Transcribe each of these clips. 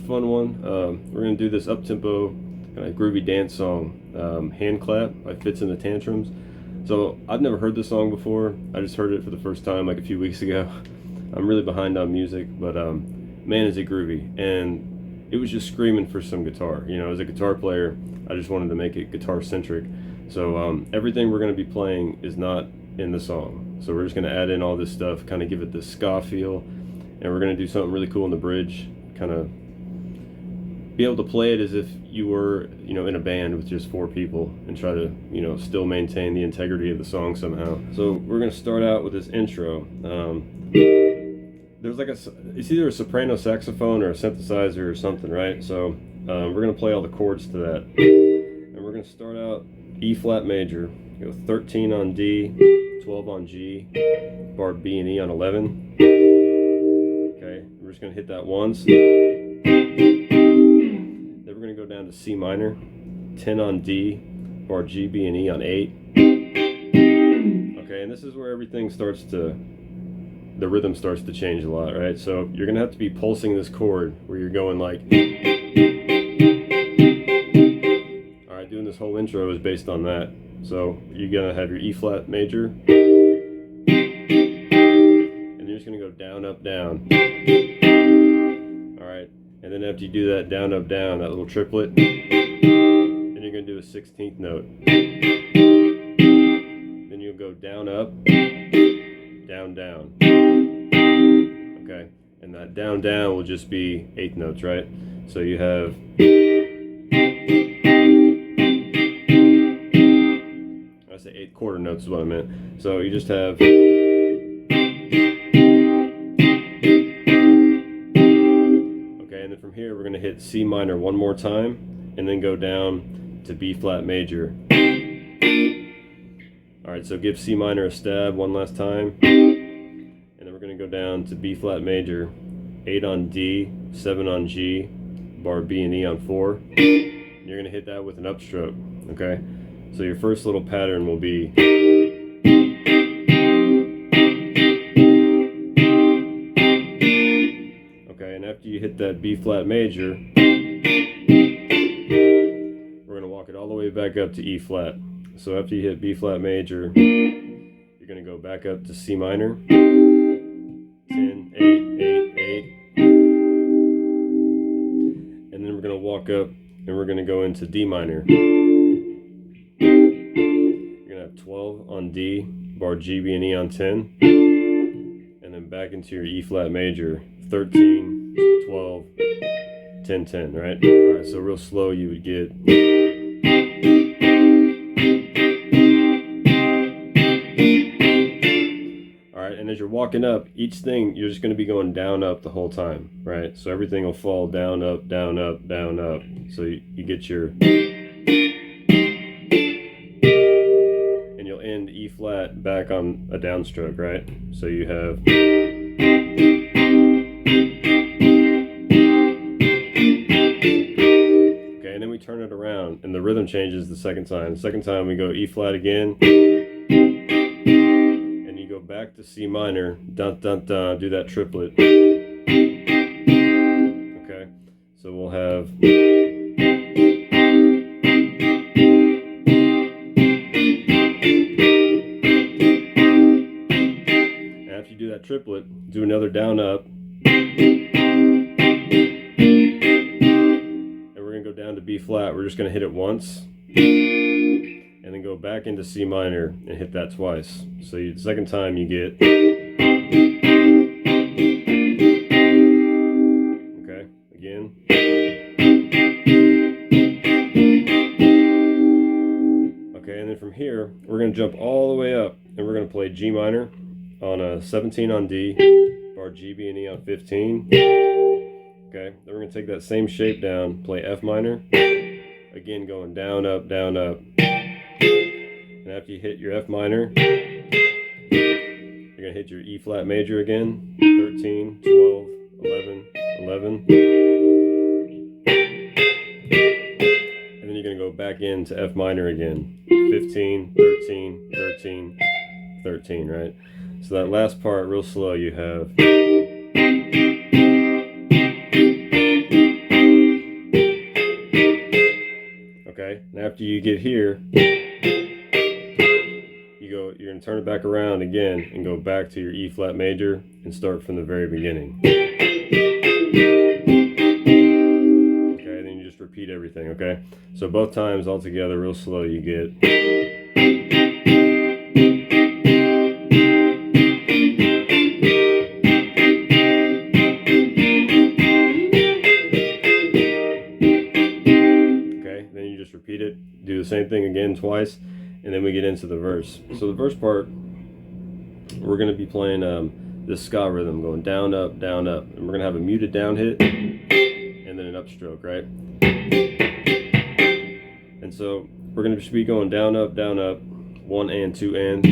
fun one. We're going to do this up-tempo kind of groovy dance song, HandClap by Fitz and the Tantrums. So I've never heard this song before. I just heard it for the first time like a few weeks ago. I'm really behind on music, but man, is it groovy. And it was just screaming for some guitar. You know, as a guitar player, I just wanted to make it guitar-centric. So everything we're going to be playing is not in the song. So we're just going to add in all this stuff, kind of give it this ska feel. And we're going to do something really cool in the bridge, kind of be able to play it as if you were, you know, in a band with just 4 people and try to, you know, still maintain the integrity of the song somehow. So we're going to start out with this intro. There's like it's either a soprano saxophone or a synthesizer or something, right? So we're going to play all the chords to that. And we're going to start out E flat major, go 13 on D, 12 on G, bar B and E on 11. Okay, we're just going to hit that once. Then we're going to go down to C minor, 10 on D, bar G, B, and E on 8. Okay, and this is where everything starts to, the rhythm starts to change a lot, right? So you're going to have to be pulsing this chord where you're going like... Alright, doing this whole intro is based on that. So you're going to have your E flat major, and you're just going to go down, up, down. Alright, and then after you do that down, up, down, that little triplet, then you're going to do a 16th note. Then you'll go down, up, down, down. Okay, and that down, down will just be 8th notes, right? So you have... I say 8 quarter notes is what I meant. So you just have... And then from here we're going to hit C minor one more time and then go down to B flat major. Alright, so give C minor a stab one last time, and then we're going to go down to B flat major, 8 on D, 7 on G, bar B and E on 4. And you're going to hit that with an upstroke. Okay, so your first little pattern will be... And after you hit that B flat major, we're going to walk it all the way back up to E flat. So after you hit B flat major, you're going to go back up to C minor, 10, 8, 8, 8. And then we're going to walk up and we're going to go into D minor. You're going to have 12 on D, bar G, B, and E on 10. And then back into your E flat major, 13, 12, 10, 10, right? Alright, so real slow you would get... Alright, and as you're walking up, each thing, you're just going to be going down, up the whole time, right? So everything will fall down, up, down, up, down, up. So you get your... And you'll end E flat back on a downstroke, right? So you have... And then we turn it around and the rhythm changes the second time. The second time we go E flat again, and you go back to C minor, dun dun dun, do that triplet. Okay, so we'll have... And after you do that triplet, do another down up. Go down to B flat. We're just going to hit it once and then go back into C minor and hit that twice. So the second time you get... Okay, again. Okay, and then from here we're going to jump all the way up and we're going to play G minor on a 17 on D, bar G, B, and E on 15. Okay, then we're going to take that same shape down, play F minor, again going down, up, down, up. And after you hit your F minor, you're going to hit your E flat major again, 13, 12, 11, 11. And then you're going to go back into F minor again, 15, 13, 13, 13, right? So that last part, real slow, you have... Okay, and after you get here, you're going to turn it back around again and go back to your E flat major and start from the very beginning. Okay, then you just repeat everything, okay? So both times all together, real slow, you get. Okay, then you just repeat it, do the same thing again twice, and then we get into the verse. So the verse part, we're going to be playing this ska rhythm going down, up, and we're going to have a muted down hit and then an upstroke, right? And so we're going to just be going down, up, 1 and 2 and.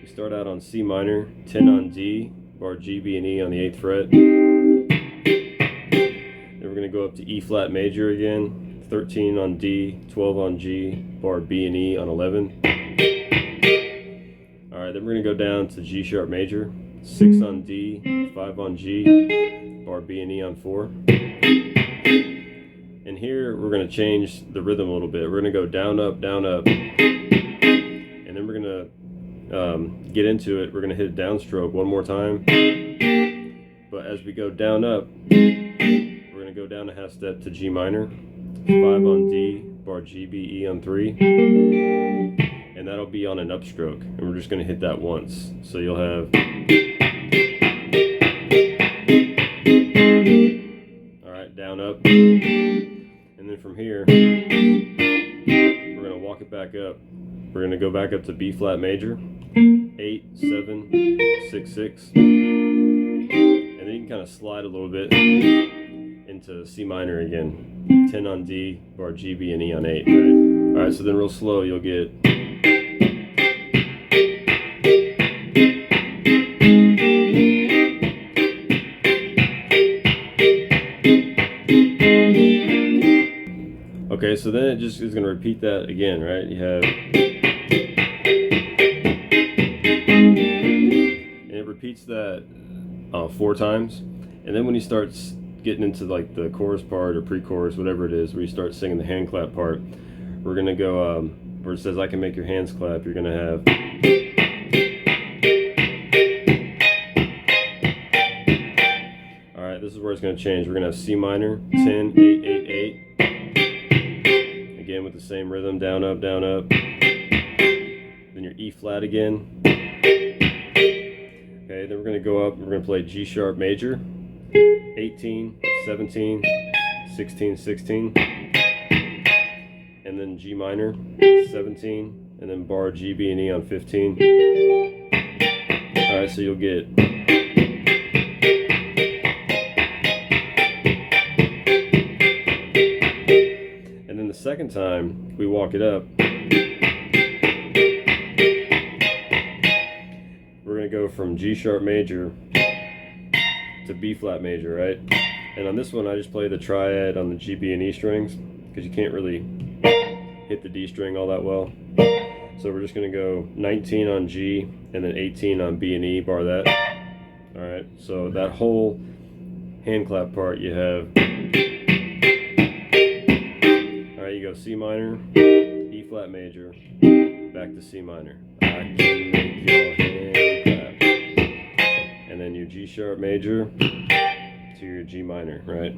We start out on C minor, 10 on D, bar G, B, and E on the 8th fret. Then we're going to go up to E flat major again, 13 on D, 12 on G, bar B and E on 11. Alright, then we're going to go down to G sharp major, 6 on D, 5 on G, bar B and E on 4. And here we're going to change the rhythm a little bit. We're going to go down, up, and then we're going to get into it. We're going to hit a downstroke one more time. But as we go down, up, we're going to go down a half step to G minor, 5 on D, bar G, B, E on 3, and that'll be on an upstroke, and we're just going to hit that once. So you'll have, alright, down, up, and then from here, we're going to walk it back up. We're going to go back up to B flat major, 8, 7, 6, 6, and then you can kind of slide a little bit into C minor again, 10 on D, bar G, B, and E on 8, right? Alright, so then real slow, you'll get. Okay, so then it just is going to repeat that again, right? You have. And it repeats that 4 times, and then when you start getting into like the chorus part or pre-chorus, whatever it is, where you start singing the hand clap part, we're gonna go where it says I can make your hands clap, you're gonna have. Alright, this is where it's gonna change. We're gonna have C minor, 10, 8, 8, 8. Again with the same rhythm, down, up. Then your E flat again. Okay, then we're gonna go up, we're gonna play G sharp major, 18, 17, 16, 16, and then G minor, 17, and then bar G, B, and E on 15. Alright, so you'll get. And then the second time we walk it up, we're going to go from G sharp major to B flat major, right? And on this one I just play the triad on the G, B, and E strings because you can't really hit the D string all that well. So we're just going to go 19 on G and then 18 on B and E, bar that. Alright, so that whole hand clap part you have. Alright, you go C minor, E flat major, back to C minor. I can make your hand clap. And then your G sharp major to your G minor, right?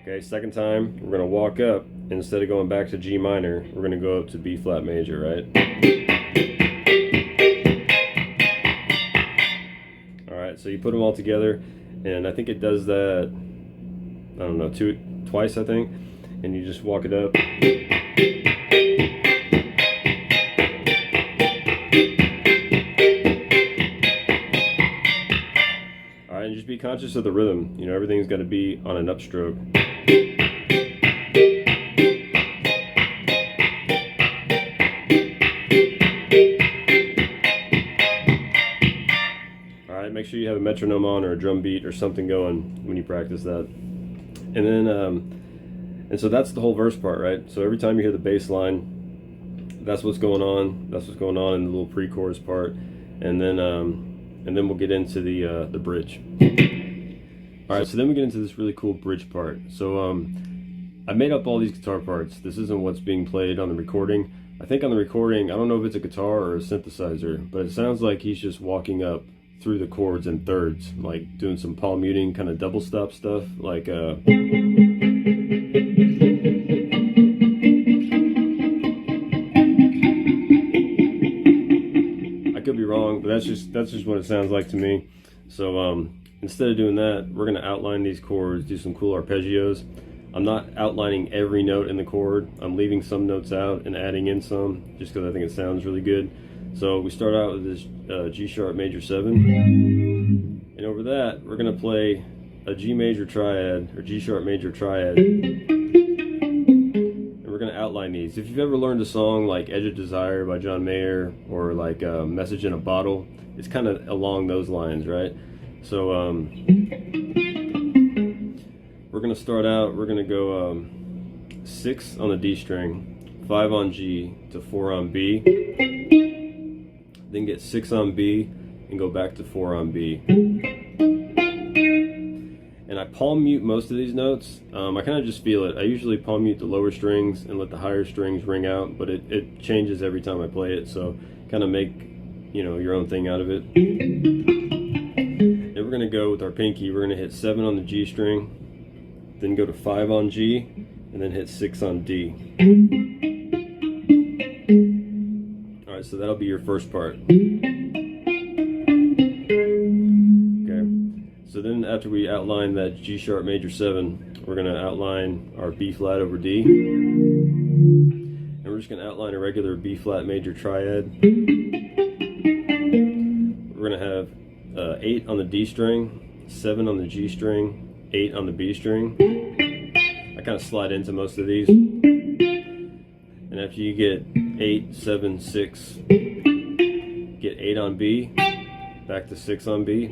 Okay, second time, we're going to walk up. Instead of going back to G minor, we're going to go up to B flat major, right? Alright, so you put them all together, and I think it does that, I don't know, twice I think, and you just walk it up. Alright, and just be conscious of the rhythm. You know, everything's got to be on an upstroke. Alright, make sure you have a metronome on or a drum beat or something going when you practice that. And then, and so that's the whole verse part, right? So every time you hear the bass line, that's what's going on. That's what's going on in the little pre-chorus part. And then we'll get into the bridge. Alright, so then we get into this really cool bridge part. So I made up all these guitar parts. This isn't what's being played on the recording. I think on the recording, I don't know if it's a guitar or a synthesizer, but it sounds like he's just walking up through the chords in thirds, like doing some palm muting, kind of double stop stuff, like I could be wrong, but that's just what it sounds like to me. So instead of doing that, we're going to outline these chords, do some cool arpeggios. I'm not outlining every note in the chord. I'm leaving some notes out and adding in some, just because I think it sounds really good. So we start out with this G sharp major 7, and over that we're going to play a G major triad, or G sharp major triad, and we're going to outline these. If you've ever learned a song like Edge of Desire by John Mayer, or like Message in a Bottle, it's kind of along those lines, right? So we're going to start out, we're going to go 6 on the D string, 5 on G to 4 on B, then get 6 on B and go back to 4 on B. And I palm mute most of these notes. I kind of just feel it. I usually palm mute the lower strings and let the higher strings ring out, but it changes every time I play it, so kind of make, you know, your own thing out of it. Then we're going to go with our pinky. We're going to hit 7 on the G string, then go to 5 on G, and then hit 6 on D. Alright, so that'll be your first part. Okay, so then after we outline that G sharp major 7, we're going to outline our B flat over D. And we're just going to outline a regular B flat major triad. We're going to have 8 on the D string, 7 on the G string, 8 on the B string. I kind of slide into most of these. And after you get 8, 7, 6, get 8 on B, back to 6 on B.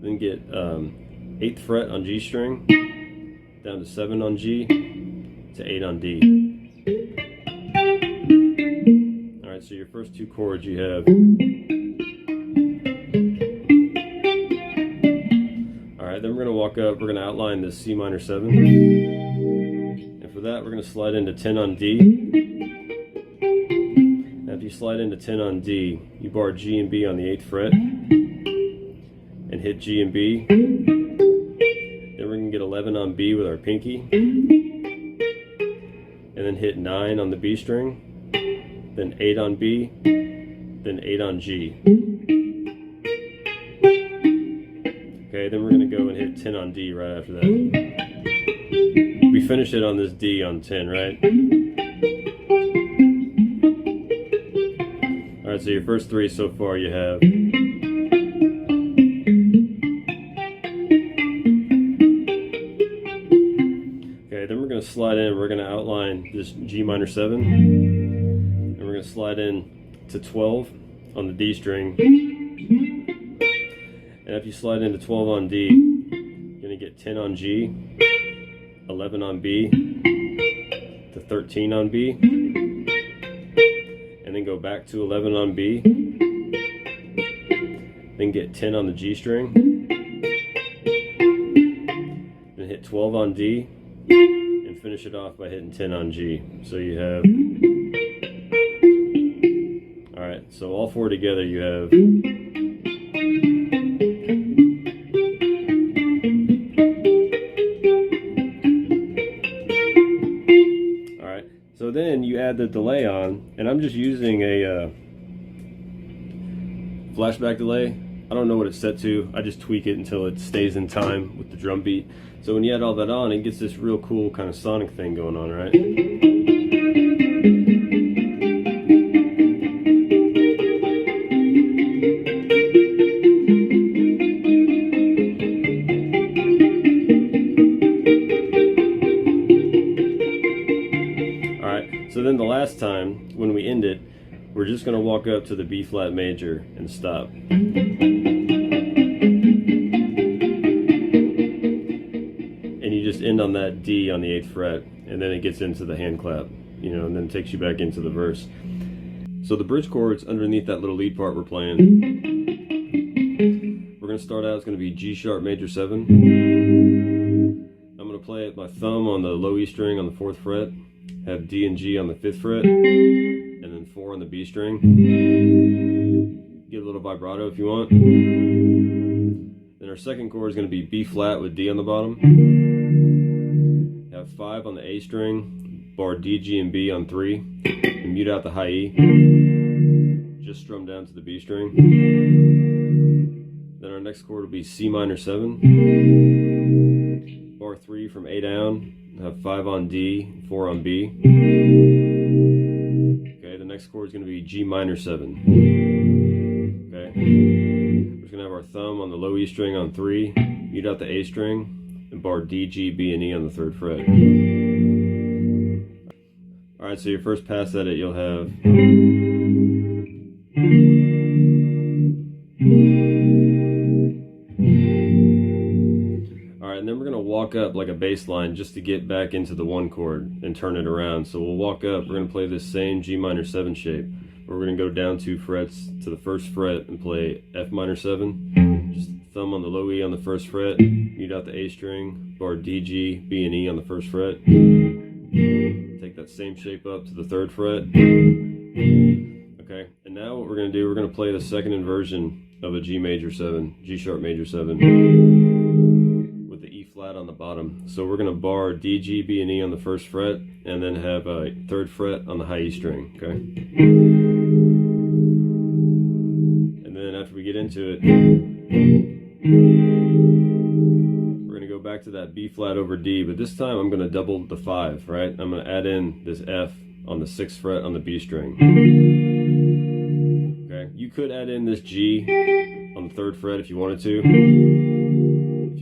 Then get 8th fret on G string, down to 7 on G, to 8 on D. Alright, so your first 2 chords you have. Then we're going to walk up, we're going to outline this C minor 7, and for that we're going to slide into 10 on D. After you slide into 10 on D, you bar G and B on the 8th fret, and hit G and B. Then we're going to get 11 on B with our pinky, and then hit 9 on the B string, then 8 on B, then 8 on G. Okay, then we're going to go and hit 10 on D right after that. We finish it on this D on 10, right? Alright, so your first 3 so far you have. Okay, then we're going to slide in, we're going to outline this G minor 7. And we're going to slide in to 12 on the D string. And if you slide into 12 on D, you're going to get 10 on G, 11 on B, to 13 on B, and then go back to 11 on B, then get 10 on the G string, then hit 12 on D, and finish it off by hitting 10 on G. So you have, alright, so all 4 together you have. So then you add the delay on, and I'm just using a flashback delay. I don't know what it's set to. I just tweak it until it stays in time with the drum beat. So when you add all that on, it gets this real cool kind of sonic thing going on, right? So then the last time, when we end it, we're just going to walk up to the B flat major and stop. And you just end on that D on the 8th fret, and then it gets into the hand clap, you know, and then takes you back into the verse. So the bridge chords underneath that little lead part we're playing, we're going going to start out, it's going to be G sharp major 7. I'm going to play it my thumb on the low E string on the 4th fret, have D and G on the 5th fret, and then 4 on the B string. Get a little vibrato if you want. Then our second chord is going to be B flat with D on the bottom. Have 5 on the A string, bar D, G, and B on 3, and mute out the high E. Just strum down to the B string. Then our next chord will be C minor 7, bar 3 from A down, have 5 on D, 4 on B. Okay, the next chord is going to be G minor 7. Okay, we're just going to have our thumb on the low E string on 3, mute out the A string, and bar D, G, B, and E on the 3rd fret. Alright, so your first pass at it, you'll have and then we're going to walk up like a bass line just to get back into the 1 chord and turn it around. So we'll walk up, we're going to play this same G minor 7 shape. We're going to go down 2 frets to the 1st fret and play F minor 7. Just thumb on the low E on the 1st fret, mute out the A string, bar D, G, B, and E on the 1st fret. Take that same shape up to the 3rd fret. Okay, and now what we're going to do, we're going to play the second inversion of a G major 7, G sharp major 7. Flat on the bottom. So we're going to bar D, G, B, and E on the 1st fret, and then have a 3rd fret on the high E string. Okay. And then after we get into it, we're going to go back to that B flat over D, but this time I'm going to double the 5. Right. I'm going to add in this F on the 6th fret on the B string. Okay. You could add in this G on the 3rd fret if you wanted to.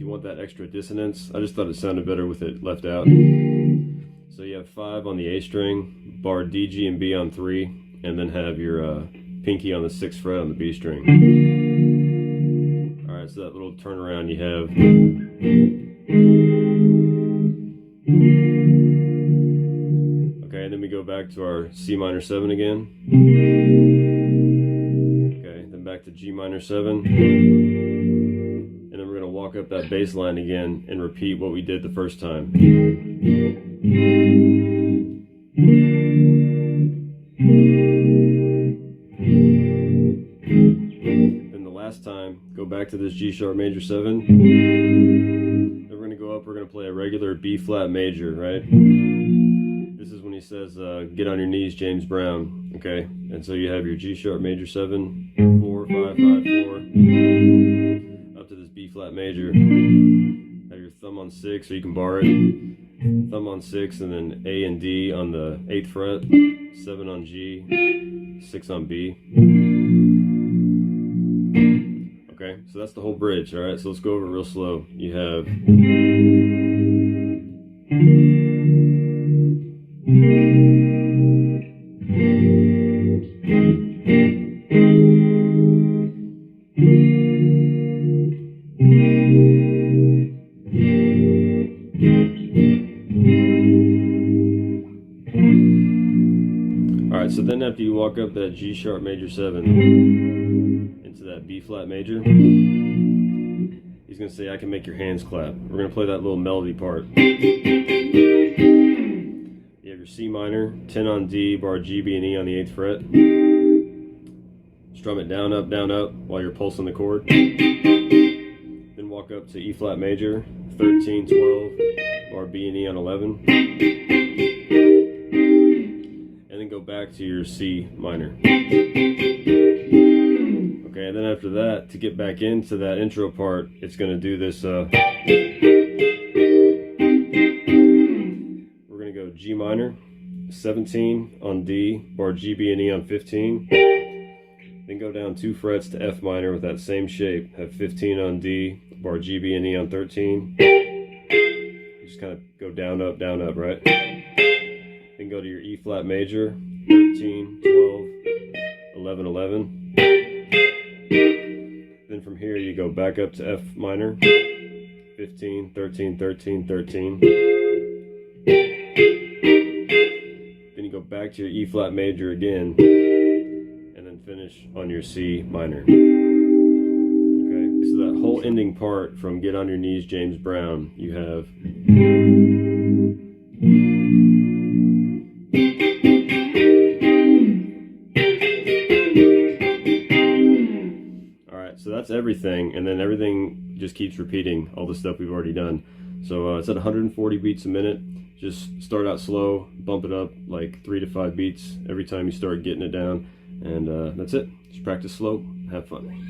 Want that extra dissonance. I just thought it sounded better with it left out. So you have 5 on the A string, bar D, G, and B on 3, and then have your pinky on the 6th fret on the B string. Alright, so that little turnaround you have. Okay, and then we go back to our C minor 7 again. Okay, then back to G minor 7. And then we're going to walk up that bass line again and repeat what we did the first time. Then the last time, go back to this G sharp major 7. Then we're going to go up, we're going to play a regular B flat major, right? This is when he says, get on your knees, James Brown. Okay, and so you have your G sharp major 7, 4, 5, 5, 4. To this B flat major, have your thumb on 6 so you can bar it, thumb on 6, and then A and D on the 8th fret, 7 on G, 6 on B. Okay, so that's the whole bridge. Alright, so let's go over it real slow. You have so then after you walk up that G sharp major 7 into that B flat major, he's going to say, I can make your hands clap. We're going to play that little melody part. You have your C minor, 10 on D, bar G, B, and E on the 8th fret. Strum it down, up, while you're pulsing the chord. Then walk up to E flat major, 13, 12, bar B and E on 11. Go back to your C minor. Okay, and then after that, to get back into that intro part, it's going to do this. We're going to go G minor, 17 on D, bar G, B, and E on 15. Then go down 2 frets to F minor with that same shape. Have 15 on D, bar G, B, and E on 13. Just kind of go down, up, right? Then go to your E flat major, 13, 12, 11, 11. Then from here you go back up to F minor, 15, 13, 13, 13. Then you go back to your E flat major again, and then finish on your C minor. Okay. So that whole ending part from Get on Your Knees, James Brown, you have... Alright, so that's everything, and then everything just keeps repeating, all the stuff we've already done. So it's at 140 beats a minute. Just start out slow, bump it up like 3 to 5 beats every time you start getting it down, and that's it. Just practice slow, have fun.